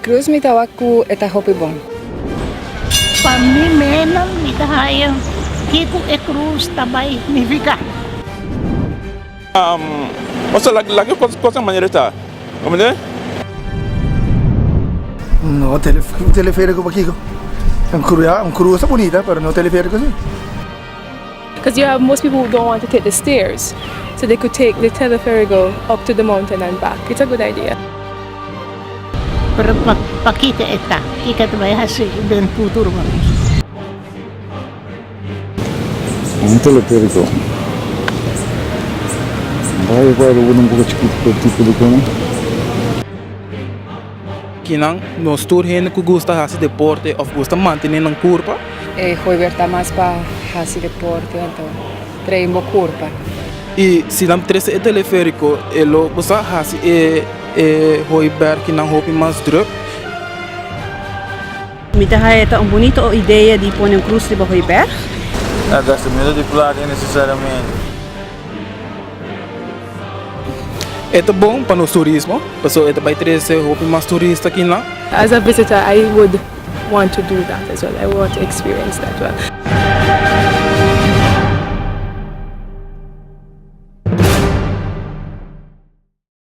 Cruz me tawaku eta hopi bom. Para mim mesmo, me dá Kiko e Cruz também me fica. O sea, la que cosa maneira está. Como é? No, teleférico para Kiko. Um cruz é bonita, mas não teleférico assim. Because you have most people who don't want to take the stairs, so they could take the teleferico up to the mountain and back. It's a good idea. Pero para kita eta, kita também hasi ben futuro vamos. Un teleférico. Vai para um pouco tipo de como. Kinang no stoor heen ku gusta hasi deporte of gusta mantener ng curva. Hoi verta mais para hasi deporte, então treino curva. E se não trece e teleférico, elo gusta hasi hoi ber kinang hopi mais druk. Me dá uma bonita ideia de pôr um cruz debaixo do berg. Gasta menos de plata necessariamente. Ito bom para o turismo, pessoal ito vai trazer hopi mais turista aqui lá. As a visitor, I would want to do that as well. I want to experience that well.